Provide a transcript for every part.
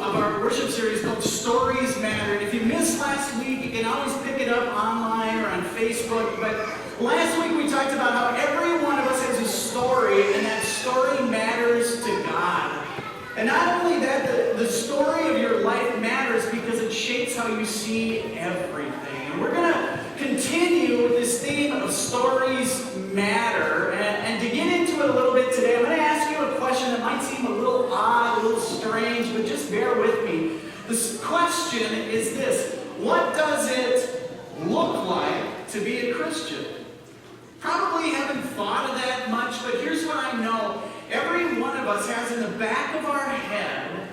of our worship series called Stories Matter. And if you missed last week, you can always pick it up online or on Facebook. But last week we talked about how every one of us has a story, and that story matters to God. And not only that, the story of your life matters because it shapes how you see everything. And we're going to continue with this theme of stories matter. And to get into it a little bit today, I'm going to ask you a question that might seem a little odd, a little strange, but just bear with me. This question is this: what does it look like to be a Christian? Probably haven't thought of that much, but here's what I know. Every one of us has in the back of our head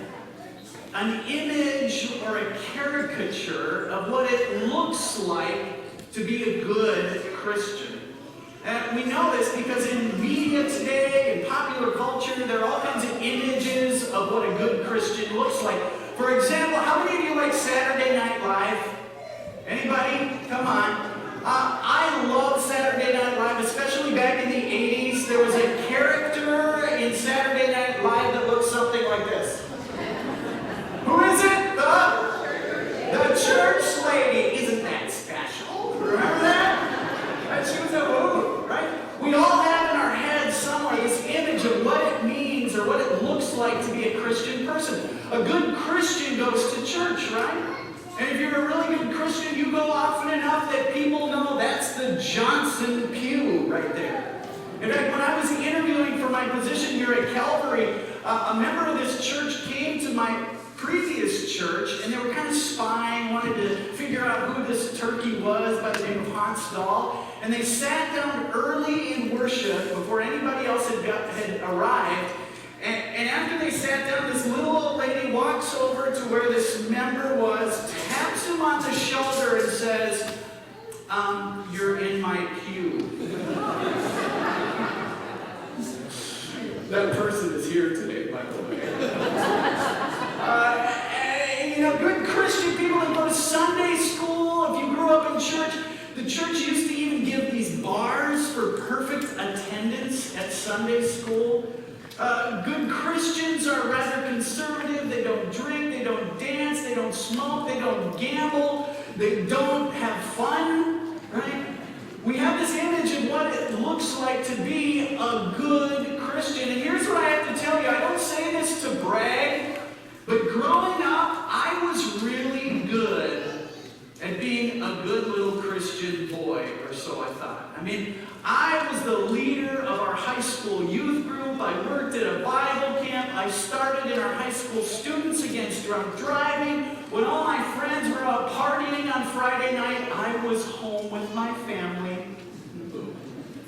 an image or a caricature of what it looks like to be a good Christian. And we know this because in media today, in popular culture, there are all kinds of images of what a good Christian looks like. For example, how many of you like Saturday Night Live? Anybody? Come on. I love Saturday Night Live, especially back in the 80s. There was a character in Saturday Night Live that looked something like this. Who is it? The church lady. Isn't that special? Remember that? Right? She was a woo, right? We all have in our heads somewhere this image of what it means or what it looks like to be a Christian person. A good Christian goes to church, right? And if you're a really good Christian, you go often enough that people know that's the Johnson pew right there. In fact, when I was interviewing for my position here at Calvary, a member of this church came to my previous church, and they were kind of spying, wanted to figure out who this turkey was by the name of Hans Dahl. And they sat down early in worship before anybody else had arrived. And after they sat down, this little old lady walks over to where this member was, taps him on the shoulder, and says, "You're in my pew." That person is here today, by the way. Good Christian people that go to Sunday school, if you grew up in church, the church used to even give these bars for perfect attendance at Sunday school. Good Christians are rather conservative. They don't drink, they don't dance, they don't smoke, they don't gamble, they don't have fun, right? We have this image of what it looks like to be a good Christian. And here's what I have to tell you. I don't say this to brag, but growing up, I was really good at being a good little Christian boy, or so I thought. I mean, I was the leader of our high school youth group. I worked at a Bible camp. I started in our high school Students Against Drunk Driving. When all my friends were out partying on Friday night, I was home with my family.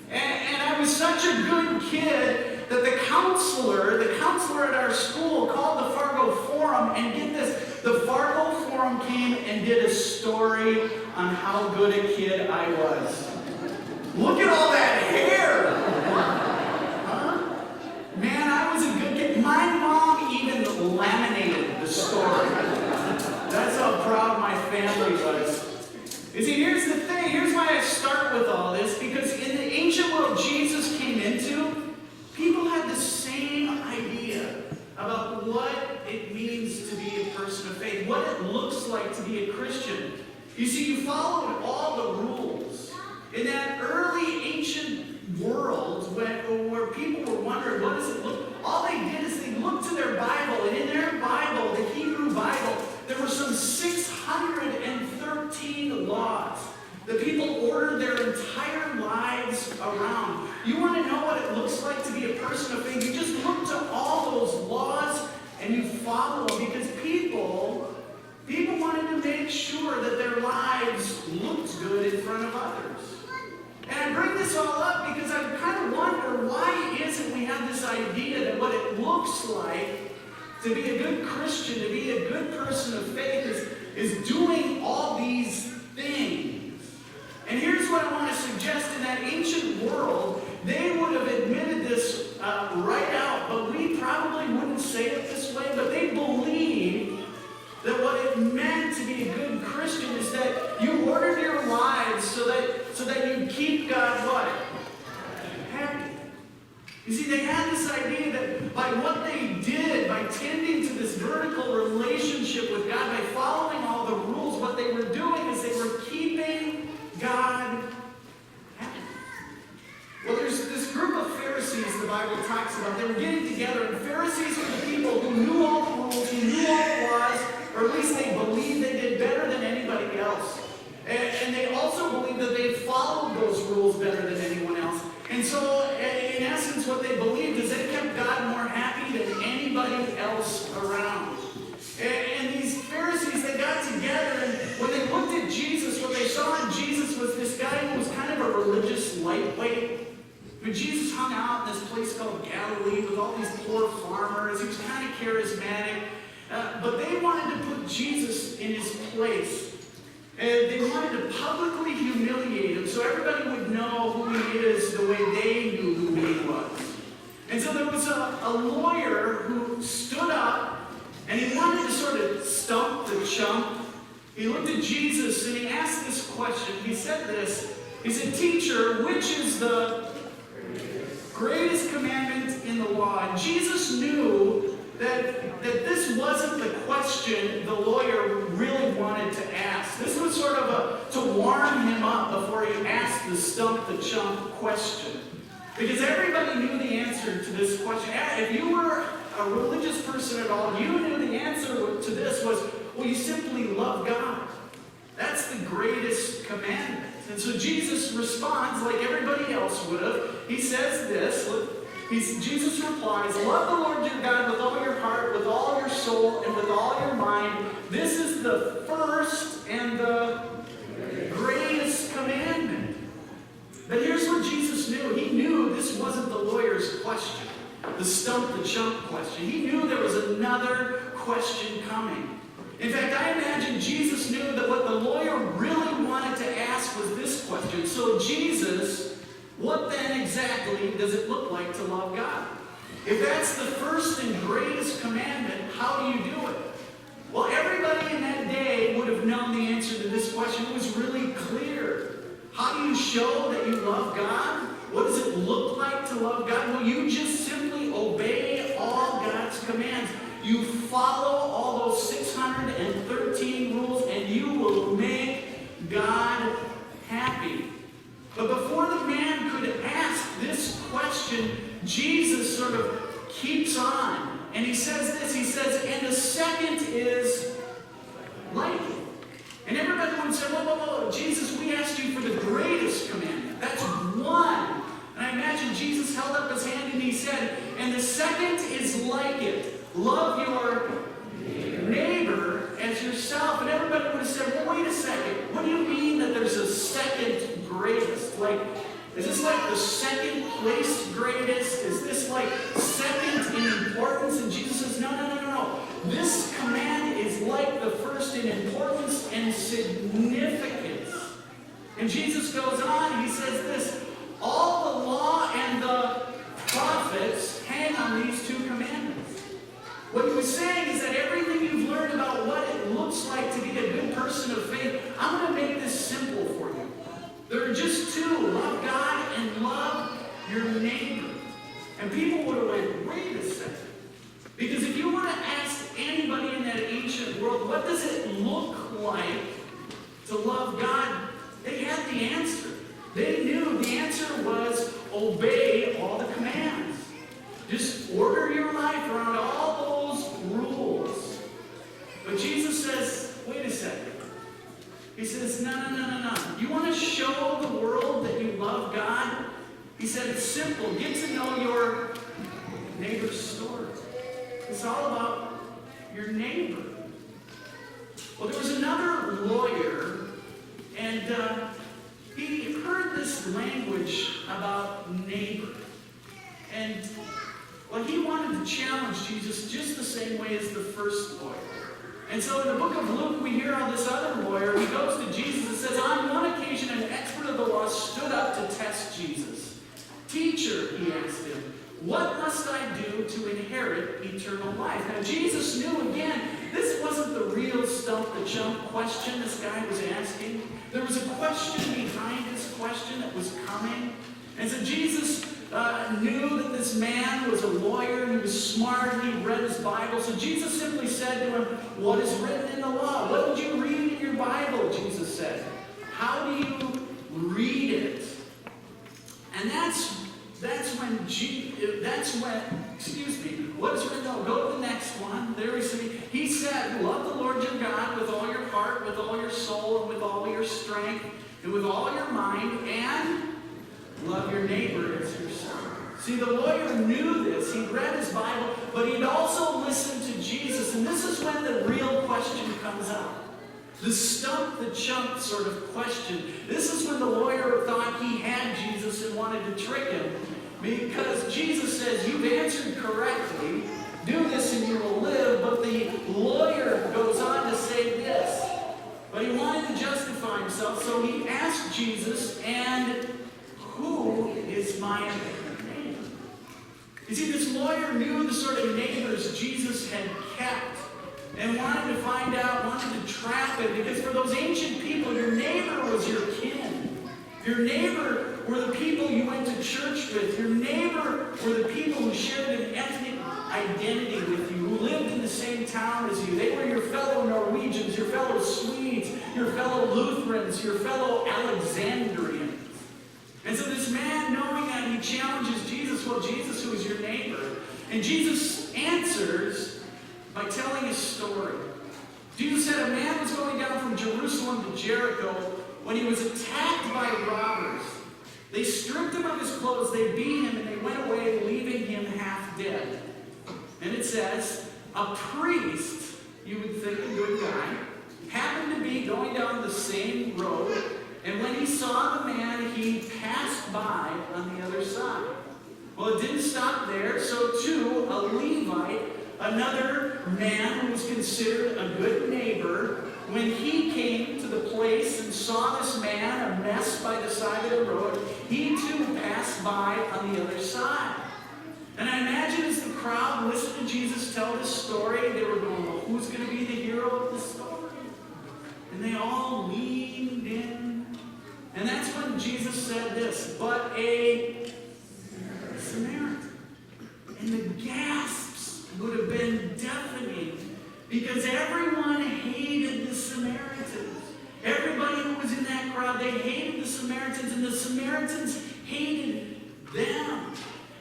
And I was such a good kid that the counselor at our school called the Fargo Forum, and get this, the Fargo Forum came and did a story on how good a kid I was. Look at all that hair! Huh? Man, I was a good kid. My mom even laminated the story. That's how proud my family was. You see, here's the thing. Here's why I start with all this. Because in the ancient world Jesus came into, people had the same idea about what it means to be a person of faith, what it looks like to be a Christian. You see, you followed all the rules. In that early ancient world where people were wondering, what does it look? All they did is they looked to their Bible, and in their Bible, the Hebrew Bible, there were some 613 laws that people ordered their entire lives around. You want to know what it looks like to be a person of faith? You just look to all those laws and you follow them, because people wanted to make sure that their lives looked good in front of others. And I bring this all up because I kind of wonder, why is it we have this idea that what it looks like to be a good Christian, to be a good person of faith, is doing all these things. And here's what I want to suggest. In that ancient world, they would have admitted this right out, but we probably wouldn't say it this way, but they believed that what it meant to be a good Christian is that you ordered your lives so that you keep God what? Happy. You see, they had this idea that by what they did, by tending to this vertical relationship else around. And these Pharisees, they got together, and when they looked at Jesus, what they saw in Jesus was this guy who was kind of a religious lightweight. When Jesus hung out in this place called Galilee with all these poor farmers, he was kind of charismatic. But they wanted to put Jesus in his place. And they wanted to publicly humiliate him so everybody would know who he is the way they knew who he was. And so there was a lawyer who stood up, and he wanted to sort of stump the chump. He looked at Jesus and he asked this question. He said this. He said, "Teacher, which is the greatest commandment in the law?" And Jesus knew that this wasn't the question the lawyer really wanted to ask. This was sort of to warm him up before he asked the stump the chump question. Because everybody knew the answer to this question. If you were a religious person at all, you knew the answer to this was, well, you simply love God. That's the greatest commandment. And so Jesus responds like everybody else would have. He says this. Jesus replies, "Love the Lord your God with all your heart, with all your soul, and with all your mind. This is the first and the greatest commandment." But here's what Jesus knew. He knew this wasn't the lawyer's question, the stump the chump question. He knew there was another question coming. In fact, I imagine Jesus knew that what the lawyer really wanted to ask was this question. So Jesus, what then exactly does it look like to love God? If that's the first and greatest commandment, how do you do it? Well, everybody in that day would have known the answer to this question. It was really clear. How do you show that you love God? What does it look like to love God? Well, you just simply obey all God's commands. You follow all those 613 rules, and you will make God happy. But before the man could ask this question, Jesus sort of keeps on. And he says this, he says, "And the second is like it." And everybody would say, whoa, Jesus, we asked you for the greatest commandment. That's one. And I imagine Jesus held up his hand and he said, "And the second is like it. Love your neighbor as yourself." And everybody would have said, well, wait a second. What do you mean that there's a second greatest? Like, is this like the second place greatest? Is this like second in importance? And Jesus says, no. This command is like the first in importance and significance. And Jesus goes on, he says this, "All the law and the prophets hang on these two commandments." What he was saying is that everything you've learned about what it looks like to be a good person of faith, I'm going to make this simple for you. There are just two, love God and love your neighbor. And people would have went, wait a second. Because if you were to ask anybody in that ancient world, what does it look like to love God? They had the answer. They knew the answer was obey all the commands. Just order your life around all those rules. But Jesus says, wait a second. He says, no. You want to show the world that you love God? He said, it's simple. Get to know your neighbor's story. It's all about your neighbor. Well, there was another lawyer, and he heard this language about neighbor. And well, he wanted to challenge Jesus just the same way as the first lawyer. And so in the book of Luke, we hear how this other lawyer, he goes to Jesus and says, on one occasion, an expert of the law stood up to test Jesus. "Teacher," he asked him, "what must I do to inherit eternal life?" Now, Jesus knew again, this wasn't the real stump the chump question this guy was asking. There was a question behind his question that was coming. And so Jesus knew that this man was a lawyer, he was smart, he read his Bible. So Jesus simply said to him, "What is written in the law?" "What did you read in your Bible?" Jesus said. "How do you read it?" And that's when, what is written? No, go to the next one. There we see. He said, "Love the Lord your God with all your heart, with all your soul, and with all your strength, and with all your mind, and love your neighbor as yourself." See, the lawyer knew this. He'd read his Bible, but he'd also listened to when the real question comes up. The stump the chump sort of question. This is when the lawyer thought he had Jesus and wanted to trick him. Because Jesus says, you've answered correctly. Do this and you will live. But the lawyer goes on to say this. But he wanted to justify himself, so he asked Jesus, and who is my neighbor? You see, this lawyer knew the sort of neighbors Jesus had kept and wanted to find out, wanted to trap him, because for those ancient people, your neighbor was your kin. Your neighbor were the people you went to church with. Your neighbor were the people who shared an ethnic identity with you, who lived in the same town as you. They were your fellow Norwegians, your fellow Swedes, your fellow Lutherans, your fellow Alexandrians. And so this man, knowing that, he challenges Jesus. Well, Jesus, who is your neighbor? And Jesus answers by telling a story. Jesus said a man was going down from Jerusalem to Jericho when he was attacked by robbers. They stripped him of his clothes, they beat him, and they went away, leaving him half dead. And it says, a priest, you would think a good guy, happened to be going down the same road, and when he saw the man, he passed by on the other side. Well, it didn't stop there, so too, a Levite, another man who was considered a good neighbor, when he came to the place and saw this man, a mess by the side of the road, he too passed by on the other side. And I imagine as the crowd listened to Jesus tell this story, they were going, well, who's going to be the hero of the story? And they all leaned in. And that's when Jesus said this, but a Samaritan. And the gasps would have been deafening, because everyone hated the Samaritans. Everybody who was in that crowd, they hated the Samaritans, and the Samaritans hated them.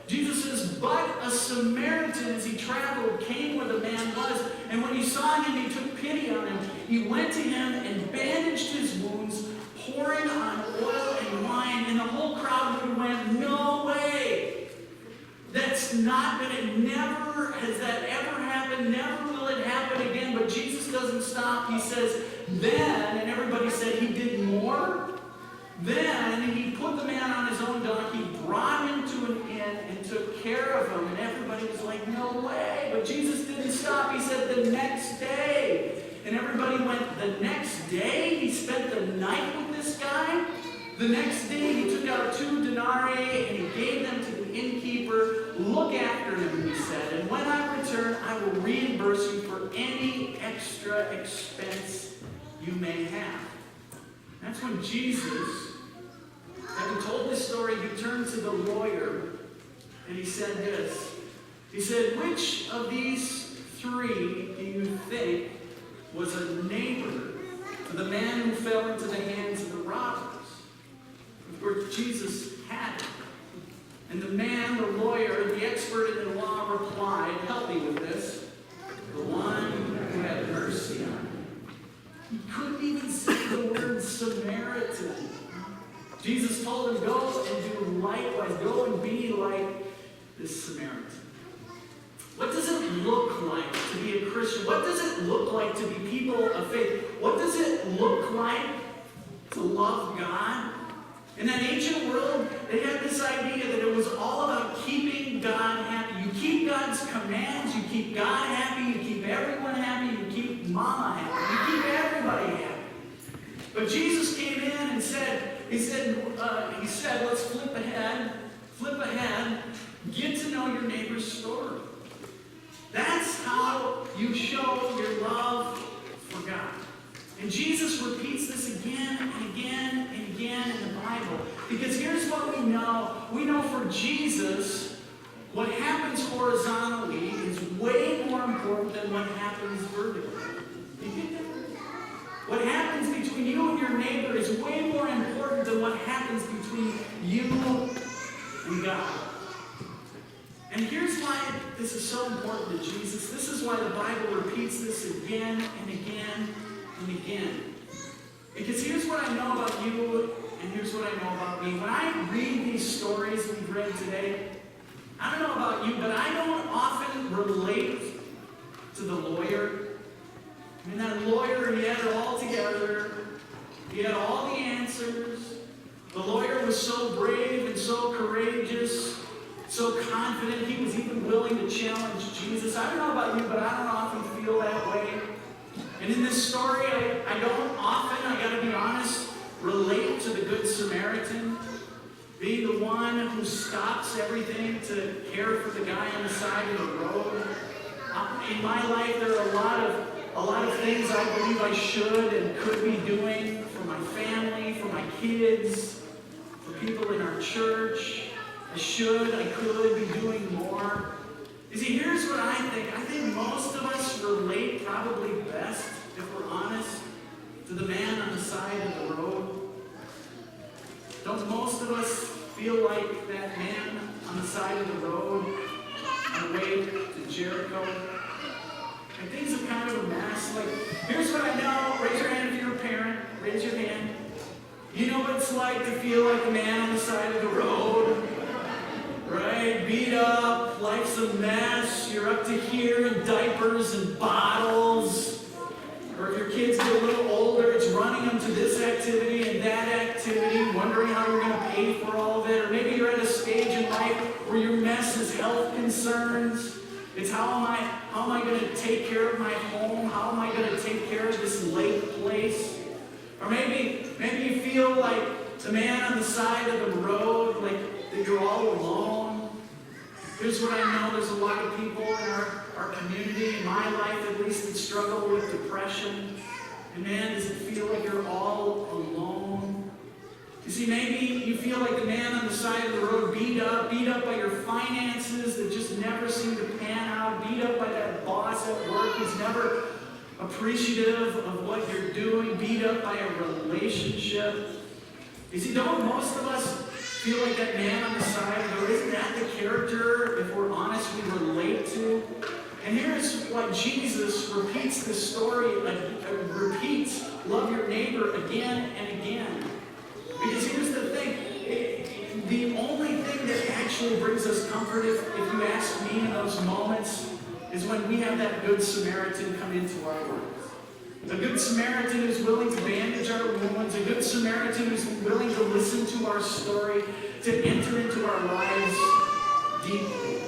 Jesus says, but a Samaritan, as he traveled, came where the man was, and when he saw him, he took pity on him. He went to him and bandaged his wounds, pouring on oil and wine, and the whole crowd would have went, no way! That's not going to, never has that ever happened, never will it happen again. But Jesus doesn't stop. He says, then, and everybody said he did more. Then he put the man on his own donkey, brought him to an inn, and took care of him. And everybody was like, no way. But Jesus didn't stop. He said, the next day. And everybody went, the next day? He spent the night with this guy? The next day he took out 2 denarii and he gave them to the innkeeper. Look after him, he said, and when I return, I will reimburse you for any extra expense you may have. That's when Jesus, having told this story, he turned to the lawyer and he said this. He said, which of these 3 do you think was a neighbor to the man who fell into the hands of the robbers? Of course, Jesus had it. And the man, the lawyer, the expert in the law replied, help me with this, the one who had mercy on him. He couldn't even say the word Samaritan. Jesus told him, go and do likewise. Go and be like this Samaritan. What does it look like to be a Christian? What does it look like to be people of faith? What does it look like to love God? In that ancient world, they had this idea that it was all about keeping God happy. You keep God's commands, you keep God happy, you keep everyone happy, you keep mama happy, you keep everybody happy. But Jesus came in and said, he said, let's flip ahead, get to know your neighbor's story. That's how you show your love for God. And Jesus repeats this again and again and again in the Bible. Because here's what we know. We know for Jesus, what happens horizontally is way more important than what happens vertically. You get that? What happens between you and your neighbor is way more important than what happens between you and God. And here's why this is so important to Jesus. This is why the Bible repeats this again and again and again. Because here's what I know about you, and here's what I know about me. When I read these stories we've read today, I don't know about you, but I don't often relate to the lawyer. And that lawyer, he had it all together. He had all the answers. The lawyer was so brave and so courageous, so confident, he was even willing to challenge Jesus. I don't know about you, but I don't often feel that way. And in this story, I don't often, I gotta be honest, relate to the Good Samaritan, being the one who stops everything to care for the guy on the side of the road. In my life, there are a lot of things I believe I should and could be doing for my family, for my kids, for people in our church. I could be doing more. You see, here's what I think. I think most of us relate probably best, if we're honest, to the man on the side of the road. Don't most of us feel like that man on the side of the road on the way to Jericho? And things are kind of a mess. Like, here's what I know. Raise your hand if you're a parent. Raise your hand. You know what it's like to feel like the man on the side of the road. Right? Beat up, life's a mess, you're up to here in diapers and bottles. Or if your kids get a little older, it's running them to this activity and that activity, wondering how you're going to pay for all of it. Or maybe you're at a stage in life where your mess is health concerns. It's how am I going to take care of my home? How am I going to take care of this lake place? Or maybe you feel like the man on the side of the road, like that you're all alone. Here's what I know. There's a lot of people in our community, in my life at least, that struggle with depression. And man, does it feel like you're all alone? You see, maybe you feel like the man on the side of the road, beat up by your finances that just never seem to pan out, beat up by that boss at work who's never appreciative of what you're doing, beat up by a relationship. You see, don't most of us feel like that man on the side of the road? Isn't that the character, if we're honest, we relate to? And here's why Jesus repeats this story, repeats love your neighbor again and again. Because here's the thing, the only thing that actually brings us comfort, if you ask me in those moments, is when we have that Good Samaritan come into our lives. A Good Samaritan who's willing to bandage our wounds, a Good Samaritan who's willing to listen to our story, to enter into our lives deeply.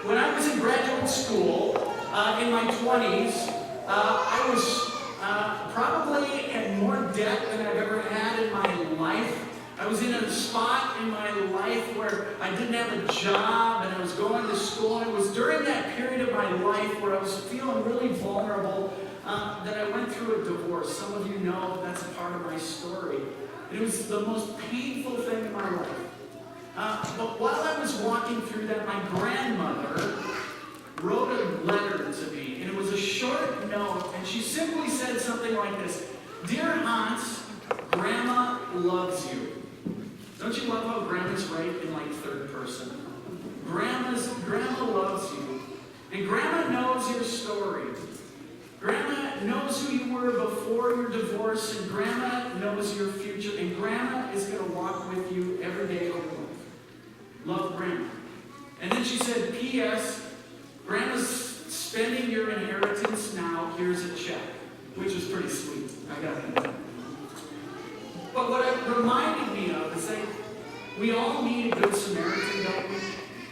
When I was in graduate school, in my 20s, I was probably in more debt than I've ever had in my life. I was in a spot in my life where I didn't have a job and I was going to school. And it was during that period of my life where I was feeling really vulnerable that I went through a divorce. Some of you know that's a part of my story. And it was the most painful thing in my life. But while I was walking through that, my grandmother wrote a letter to me. And it was a short note. And she simply said something like this: "Dear Hans, Grandma loves you." Don't you love how grandmas write in like third person? Grandma loves you. And Grandma knows your story. Grandma knows who you were before your divorce, and Grandma knows your future. And Grandma is going to walk with you every day of your life. Love, Grandma. And then she said, "P.S. Grandma's spending your inheritance now. Here's a check," which was pretty sweet. I got it. But what it reminded me of is that we all need a Good Samaritan, don't we?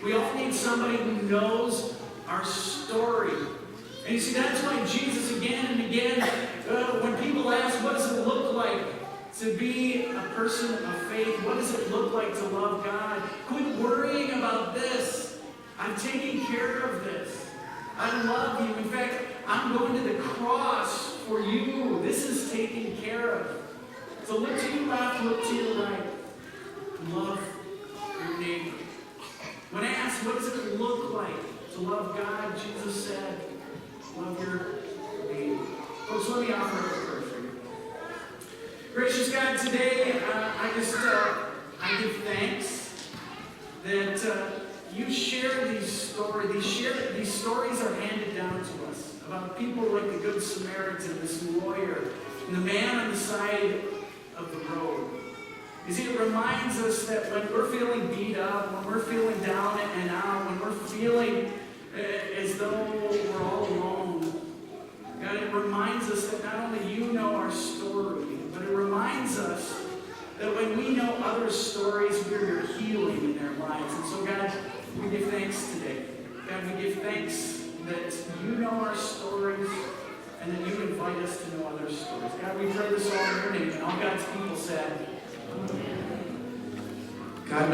We all need somebody who knows our story. And you see, that's why Jesus again and again, when people ask, what does it look like to be a person of faith? What does it look like to love God? Quit worrying about this. I'm taking care of this. I love you. In fact, I'm going to the cross for you. This is taken care of. So look to your left, look to your right. Love your neighbor. When asked, what does it look like to love God? Jesus said, love your neighbor. Folks, let me offer a prayer for you. Gracious God, today I give thanks that you share these stories. These stories are handed down to us about people like the Good Samaritan, this lawyer, and the man on the side of the road. You see, it reminds us that when we're feeling beat up, when we're feeling down and out, when we're feeling as though we're all alone, God, it not only you know our story, but it reminds us that when we know others' stories, we're healing in their lives. And so, God, we give thanks today. God, we give thanks that you know our stories and that you invite us to know others' stories. God, we pray this all in your name. And all God's people said, Amen.